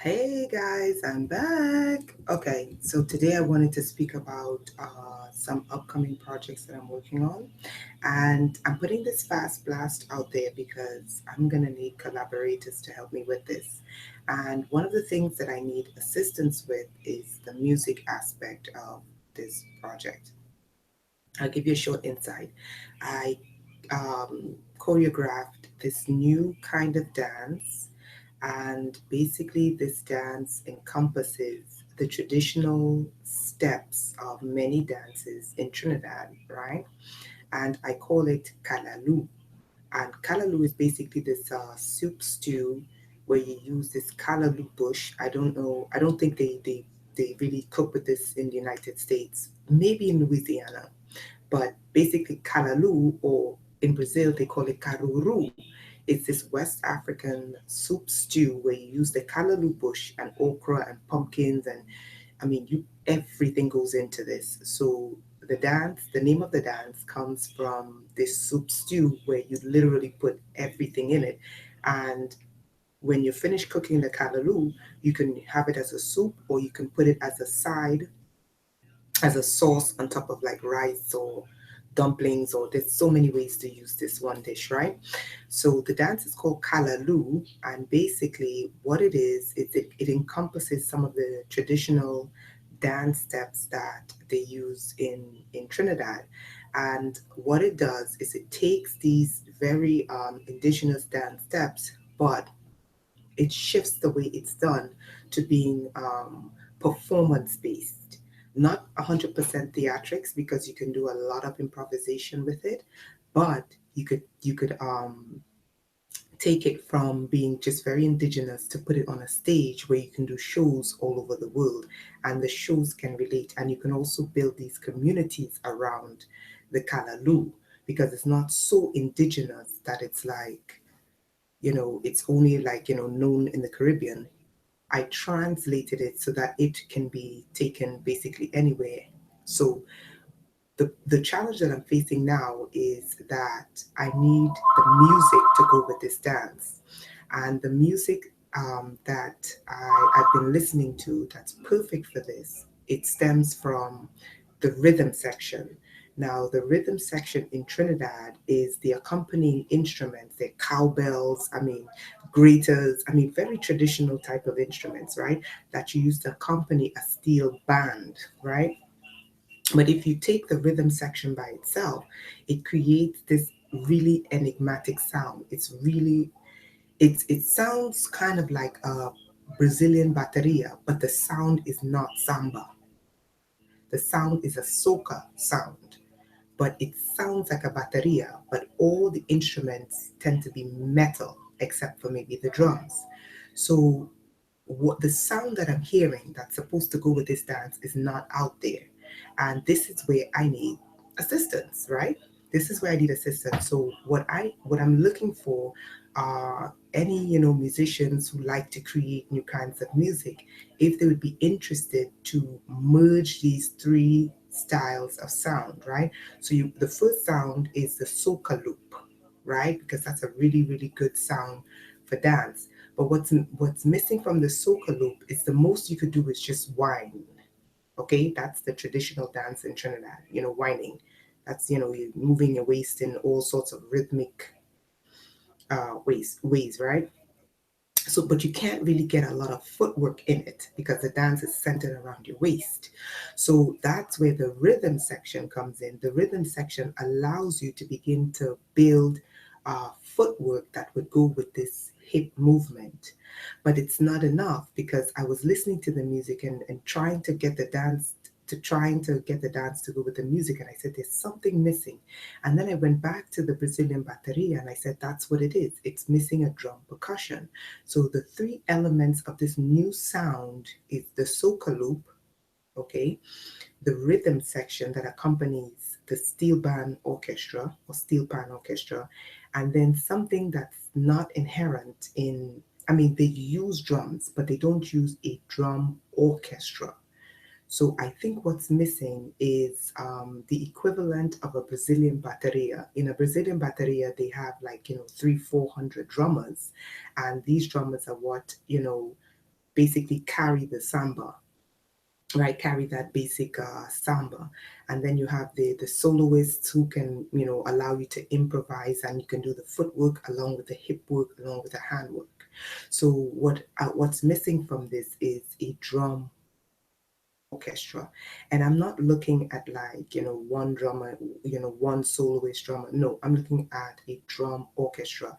Hey guys, I'm back. Okay, so today I wanted to speak about some upcoming projects that I'm working on. And I'm putting this fast blast out there because I'm going to need collaborators to help me with this. And one of the things that I need assistance with is the music aspect of this project. I'll give you a short insight. I choreographed this new kind of dance, and basically, this dance encompasses the traditional steps of many dances in Trinidad, right? And I call it Callaloo. And Callaloo is basically this soup stew where you use this Callaloo bush. I don't know, I don't think they really cook with this in the United States, maybe in Louisiana, but basically, Callaloo, or in Brazil, they call it caruru. It's this West African soup stew where you use the Callaloo bush and okra and pumpkins, and I mean, you everything goes into this. So the name of the dance comes from this soup stew where you literally put everything in it, and when you finish cooking the Callaloo, you can have it as a soup or you can put it as a side as a sauce on top of like rice or dumplings, or there's so many ways to use this one dish, right? So the dance is called Callaloo, and basically what it is it encompasses some of the traditional dance steps that they use in Trinidad. And what it does is it takes these very indigenous dance steps, but it shifts the way it's done to being performance based, not 100% theatrics, because you can do a lot of improvisation with it, but you could take it from being just very indigenous to put it on a stage where you can do shows all over the world, and the shows can relate, and you can also build these communities around the Callaloo, because it's not so indigenous that it's like, it's only like, known in the Caribbean. I translated it so that it can be taken basically anywhere. So the challenge that I'm facing now is that I need the music to go with this dance. And the music that I've been listening to that's perfect for this, it stems from the rhythm section. Now, the rhythm section in Trinidad is the accompanying instruments, they're cowbells, I mean, graters, I mean, very traditional type of instruments, right? That you use to accompany a steel band, right? But if you take the rhythm section by itself, it creates this really enigmatic sound. It sounds kind of like a Brazilian bateria, but the sound is not samba. The sound is a soca sound, but it sounds like a bateria, but all the instruments tend to be metal except for maybe the drums. So what the sound that I'm hearing that's supposed to go with this dance is not out there. And this is where I need assistance, right? This is where I need assistance. So what I'm looking for are any, musicians who like to create new kinds of music, if they would be interested to merge these three styles of sound, right? So the first sound is the soca loop, right? Because that's a really, really good sound for dance. But what's missing from the soca loop is the most you could do is just whine. Okay, that's the traditional dance in Trinidad. Whining. That's you're moving your waist in all sorts of rhythmic ways, right? So, but you can't really get a lot of footwork in it because the dance is centered around your waist. So that's where the rhythm section comes in. The rhythm section allows you to begin to build footwork that would go with this hip movement. But it's not enough, because I was listening to the music and trying to get the dance to go with the music, and I said there's something missing. And then I went back to the Brazilian bateria and I said that's what it is. It's missing a drum percussion. So the three elements of this new sound is the soca loop, okay, the rhythm section that accompanies the steel band orchestra or steel pan orchestra, and then something that's not inherent in, I mean, they use drums, but they don't use a drum orchestra. So I think what's missing is the equivalent of a Brazilian bateria. In a Brazilian bateria, they have like, 300, 400 drummers. And these drummers are what, basically carry the samba, right? Carry that basic samba, and then you have the soloists who can, allow you to improvise, and you can do the footwork along with the hip work, along with the handwork. So what's missing from this is a drum orchestra. And I'm not looking at, like, one drummer, one soloist drummer. No, I'm looking at a drum orchestra.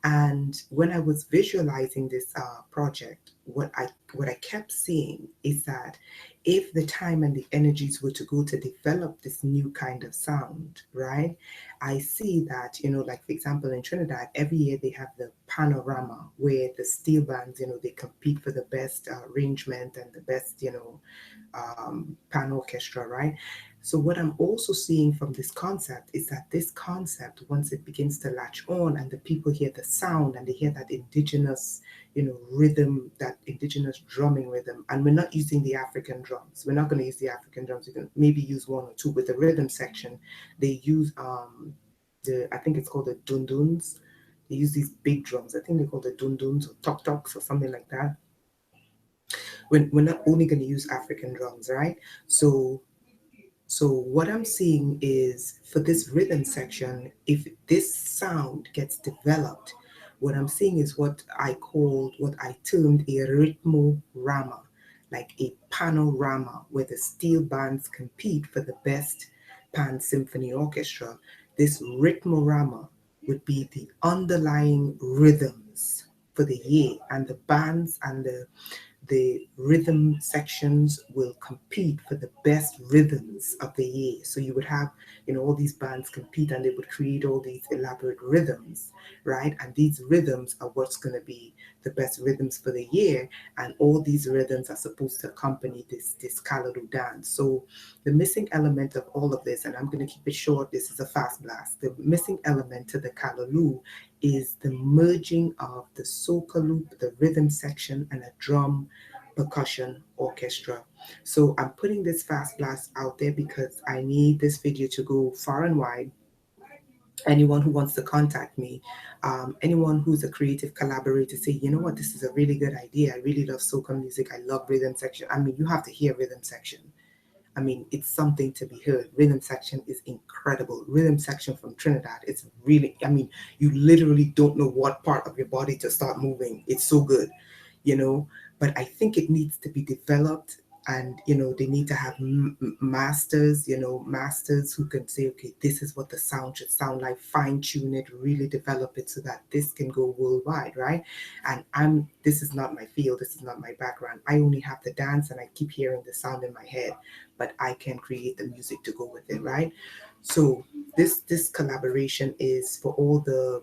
And when I was visualizing this project, what I kept seeing is that if the time and the energies were to go to develop this new kind of sound, right? I see that, like for example in Trinidad, every year they have the panorama where the steel bands, they compete for the best arrangement and the best, pan orchestra, right? So what I'm also seeing from this concept is that this concept, once it begins to latch on and the people hear the sound and they hear that indigenous, rhythm, that indigenous drumming rhythm, and we're not using the African drums. We're not going to use the African drums. We can maybe use one or two. With the rhythm section, they use I think it's called the dunduns. They use these big drums. I think they're called the dunduns or tok toks or something like that. We're not only going to use African drums, right? So what I'm seeing is for this rhythm section, if this sound gets developed, what I'm seeing is what I termed a rhythmorama, like a panorama where the steel bands compete for the best pan symphony orchestra. This rhythmorama would be the underlying rhythms for the year, and the bands and the rhythm sections will compete for the best rhythms of the year. So you would have, all these bands compete and they would create all these elaborate rhythms, right? And these rhythms are what's going to be the best rhythms for the year. And all these rhythms are supposed to accompany this Callaloo dance. So the missing element of all of this, and I'm going to keep it short, this is a fast blast. The missing element to the Callaloo is the merging of the soca loop, the rhythm section, and a drum percussion orchestra. So I'm putting this fast blast out there because I need this video to go far and wide. Anyone who wants to contact me, anyone who's a creative collaborator, say, you know what, this is a really good idea. I really love soca music. I love rhythm section. I mean, you have to hear rhythm section. I mean, it's something to be heard. Rhythm section is incredible. Rhythm section from Trinidad, it's really, I mean, you literally don't know what part of your body to start moving. It's so good, you know. But I think it needs to be developed, and they need to have masters, masters who can say, okay, this is what the sound should sound like, fine tune it, really develop it so that this can go worldwide, right? And this is not my field, this is not my background. I only have the dance and I keep hearing the sound in my head, but I can create the music to go with it, right? So this collaboration is for all the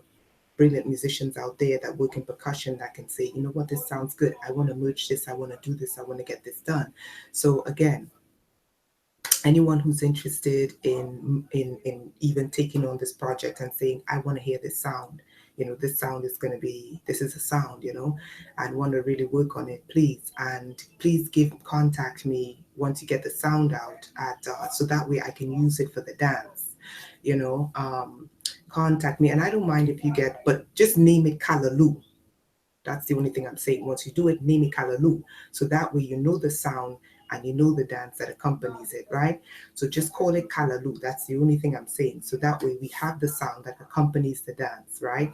brilliant musicians out there that work in percussion that can say, you know what, this sounds good. I want to merge this. I want to do this. I want to get this done. So again, anyone who's interested in even taking on this project and saying, I want to hear this sound, this sound is going to be, this is a sound, and want to really work on it, please contact me once you get the sound out at so that way I can use it for the dance, contact me. And I don't mind if you get, but just name it Callaloo. That's the only thing I'm saying. Once you do it, name it Callaloo. So that way you know the sound and you know the dance that accompanies it, right? So just call it Callaloo. That's the only thing I'm saying. So that way we have the sound that accompanies the dance, right?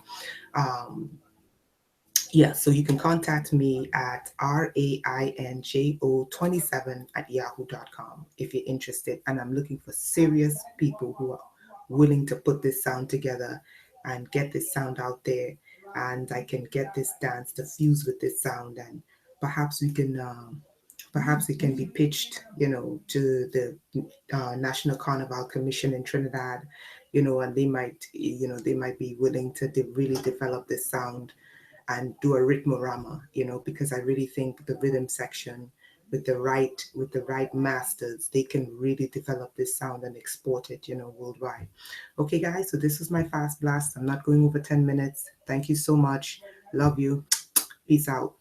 Yeah, so you can contact me at rainjo27@yahoo.com if you're interested. And I'm looking for serious people who are willing to put this sound together and get this sound out there. And I can get this dance to fuse with this sound. And perhaps we can, perhaps it can be pitched, to the National Carnival Commission in Trinidad, and they might be willing to really develop this sound and do a rhythmorama, because I really think the rhythm section with the right masters, they can really develop this sound and export it, worldwide. Okay, guys, so this is my fast blast. I'm not going over 10 minutes. Thank you so much. Love you. Peace out.